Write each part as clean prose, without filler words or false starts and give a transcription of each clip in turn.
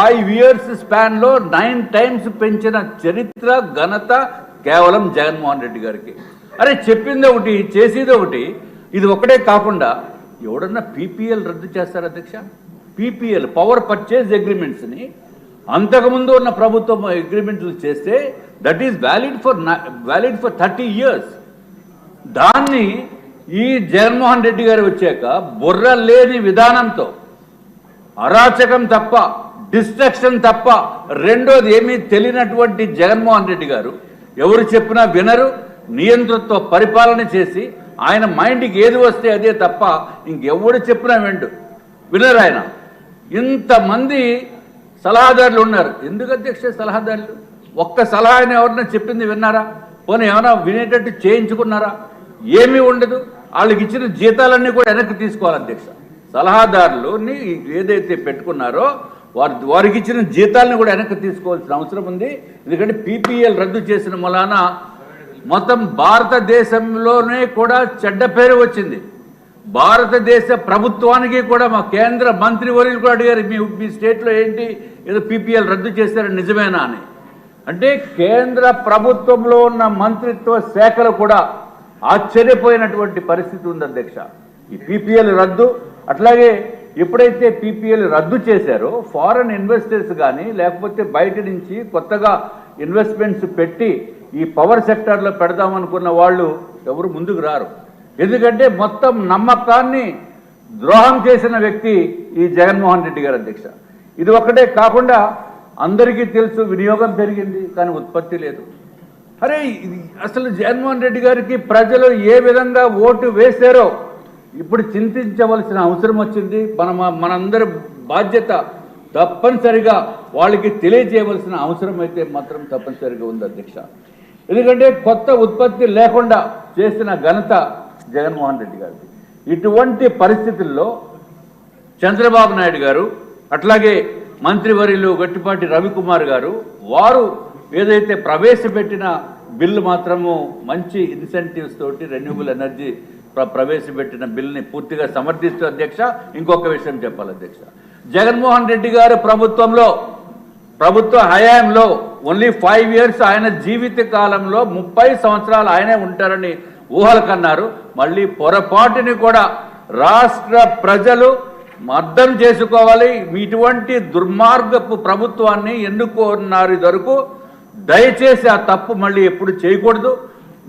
5 years span లో 9 times పెంచిన చరిత్ర ఘనత కేవలం జగన్మోహన్ రెడ్డి గారికి. అరే చెప్పింది ఒకటి చేసేది ఒకటి. ఇది ఒకటే కాకుండా ఎవడన్నా పీపీఎల్ రద్దు చేస్తారు అధ్యక్ష. పీపీఎల్ పవర్ పర్చేజ్ అగ్రిమెంట్స్ని అంతకుముందు ఉన్న ప్రభుత్వం అగ్రిమెంట్లు చేస్తే that is valid for 30 years. దాన్ని ఈ జగన్మోహన్ రెడ్డి గారు వచ్చాక బుర్ర లేని విధానంతో అరాచకం తప్ప డిస్ట్రక్షన్ తప్ప రెండోది ఏమీ తెలియనటువంటి జగన్మోహన్ రెడ్డి గారు ఎవరు చెప్పినా వినరు. నియంతృత్వ పరిపాలన చేసి ఆయన మైండ్కి ఏది వస్తే అదే తప్ప ఇంకెవడు చెప్పినా వినరు. ఆయన ఇంతమంది సలహాదారులు ఉన్నారు. ఎందుకు అధ్యక్ష సలహాదారులు? ఒక్క సలహా ఆయన ఎవరన్నా చెప్పింది విన్నారా? పోనీ ఏమైనా వినేటట్టు చేయించుకున్నారా? ఏమీ ఉండదు. వాళ్ళకి ఇచ్చిన జీతాలన్నీ కూడా వెనక్కి తీసుకోవాలి అధ్యక్ష. సలహాదారులని ఏదైతే పెట్టుకున్నారో వారికి ఇచ్చిన జీతాలను కూడా వెనక్కి తీసుకోవాల్సిన అవసరం ఉంది. ఎందుకంటే పీపీఎల్ రద్దు చేసిన మూలాన మొత్తం భారతదేశంలోనే కూడా చెడ్డ పేరు వచ్చింది. భారతదేశ ప్రభుత్వానికి కూడా మా కేంద్ర మంత్రి వర్యులు కూడా అడిగారు, మీ స్టేట్లో ఏంటి ఏదో పీపీఎల్ రద్దు చేశారని నిజమేనా అని. అంటే కేంద్ర ప్రభుత్వంలో ఉన్న మంత్రిత్వ శాఖలు కూడా ఆశ్చర్యపోయినటువంటి పరిస్థితి ఉంది అధ్యక్ష. ఈ పీపీఎల్ రద్దు అట్లాగే ఎప్పుడైతే పీపీఎల్ రద్దు చేశారో ఫారెన్ ఇన్వెస్టర్స్ కానీ లేకపోతే బయట నుంచి కొత్తగా ఇన్వెస్ట్మెంట్స్ పెట్టి ఈ పవర్ సెక్టార్లో పెడదామనుకున్న వాళ్ళు ఎవరు ముందుకు రారు. ఎందుకంటే మొత్తం నమ్మకాన్ని ద్రోహం చేసిన వ్యక్తి ఈ జగన్మోహన్ రెడ్డి గారు అధ్యక్ష. ఇది ఒక్కటే కాకుండా అందరికీ తెలుసు వినియోగం పెరిగింది కానీ ఉత్పత్తి లేదు. అరే అసలు జగన్మోహన్ రెడ్డి గారికి ప్రజలు ఏ విధంగా ఓటు వేశారో ఇప్పుడు చింతించవలసిన అవసరం వచ్చింది. మనందరి బాధ్యత తప్పనిసరిగా వాళ్ళకి తెలియజేయవలసిన అవసరం అయితే మాత్రం తప్పనిసరిగా ఉంది అధ్యక్ష. ఎందుకంటే కొత్త ఉత్పత్తి లేకుండా చేసిన ఘనత జగన్మోహన్ రెడ్డి గారికి. ఇటువంటి పరిస్థితుల్లో చంద్రబాబు నాయుడు గారు అట్లాగే మంత్రివర్యులు గట్టిపాటి రవికుమార్ గారు వారు ఏదైతే ప్రవేశపెట్టిన బిల్లు మాత్రము మంచి ఇన్సెంటివ్స్ తోటి రెన్యూబుల్ ఎనర్జీ ప్రవేశపెట్టిన బిల్లుని పూర్తిగా సమర్థిస్తూ అధ్యక్ష ఇంకొక విషయం చెప్పాలి అధ్యక్ష. జగన్మోహన్ రెడ్డి గారు ప్రభుత్వ హయాంలో ఓన్లీ 5 years ఆయన జీవిత కాలంలో 30 సంవత్సరాలు ఆయనే ఉంటారని ఊహలు కన్నారు. మళ్ళీ పొరపాటుని కూడా రాష్ట్ర ప్రజలు అర్థం చేసుకోవాలి. ఇటువంటి దుర్మార్గపు ప్రభుత్వాన్ని ఎన్నుకున్నారు ఇదివరకు. దయచేసి ఆ తప్పు మళ్ళీ ఎప్పుడు చేయకూడదు.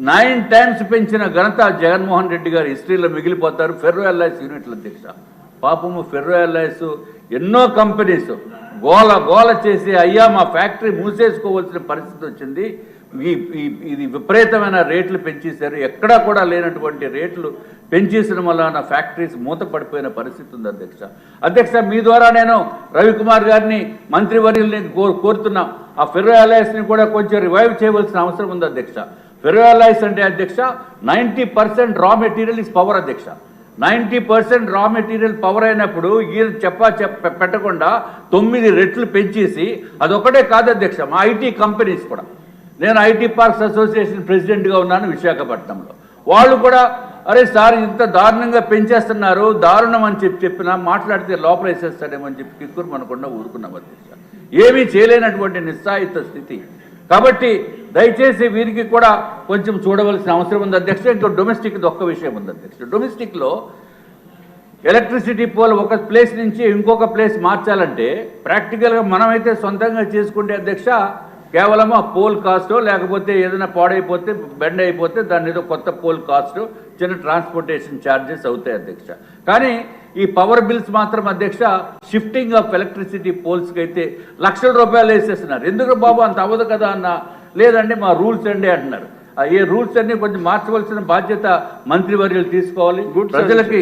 9 times పెంచిన ఘనత జగన్మోహన్ రెడ్డి గారు హిస్టరీలో మిగిలిపోతారు. ఫెర్రో ఎల్ఐస్ యూనిట్ల అధ్యక్ష పాపము ఫెర్రో ఎల్ఐస్ ఎన్నో కంపెనీస్ గోల చేసి అయ్యా మా ఫ్యాక్టరీ మూసేసుకోవాల్సిన పరిస్థితి వచ్చింది. ఇది విపరీతమైన రేట్లు పెంచేశారు. ఎక్కడా కూడా లేనటువంటి రేట్లు పెంచేసిన వల్ల నా ఫ్యాక్టరీస్ మూత పడిపోయిన పరిస్థితి ఉంది అధ్యక్ష. మీ ద్వారా నేను రవికుమార్ గారిని మంత్రివర్యుల్ని కోరుతున్నాం. ఆ ఫెర్రో ఎల్ఐస్ని కూడా కొంచెం రివైవ్ చేయవలసిన అవసరం ఉంది అధ్యక్ష. ఫెర్రో ఎల్ఐస్ అంటే అధ్యక్ష 90% రా మెటీరియల్ ఇస్ పవర్ అధ్యక్ష. 90% రా మెటీరియల్ పవర్ అయినప్పుడు పెట్టకుండా 9 రెట్లు పెంచేసి అదొకటే కాదు అధ్యక్ష. మా ఐటీ కంపెనీస్ కూడా, నేను ఐటీ పార్క్స్ అసోసియేషన్ ప్రెసిడెంట్గా ఉన్నాను విశాఖపట్నంలో. వాళ్ళు కూడా అరే సార్ ఇంత దారుణంగా పెంచేస్తున్నారు, దారుణం అని చెప్పినా మాట్లాడితే లోపల వేసేస్తాడేమో అని చెప్పి కిక్కురు మనకుండా ఊరుకున్నాం అధ్యక్ష. ఏమీ చేయలేనటువంటి నిస్సాయిత స్థితి. కాబట్టి దయచేసి వీరికి కూడా కొంచెం చూడవలసిన అవసరం ఉంది అధ్యక్ష. ఇంకా డొమెస్టిక్ది ఒక్క విషయం ఉంది అధ్యక్ష. డొమెస్టిక్లో ఎలక్ట్రిసిటీ పోల్ ఒక ప్లేస్ నుంచి ఇంకొక ప్లేస్ మార్చాలంటే ప్రాక్టికల్గా మనమైతే సొంతంగా చేసుకుంటే అధ్యక్ష కేవలం ఆ పోల్ కాస్టో లేకపోతే ఏదైనా పాడైపోతే బెండ్ అయిపోతే దాన్ని ఏదో కొత్త పోల్ కాస్ట్ చిన్న ట్రాన్స్పోర్టేషన్ ఛార్జెస్ అవుతాయి అధ్యక్ష. కానీ ఈ పవర్ బిల్స్ మాత్రం అధ్యక్ష షిఫ్టింగ్ ఆఫ్ ఎలక్ట్రిసిటీ పోల్స్కి అయితే లక్షల రూపాయలు వేసేస్తున్నారు. ఎందుకు బాబు అంత అవ్వదు కదా అన్న, లేదండి మా రూల్స్ అండి అంటున్నారు. ఏ రూల్స్ అన్ని కొంచెం మార్చవలసిన బాధ్యత మంత్రివర్యులు తీసుకోవాలి. ప్రజలకి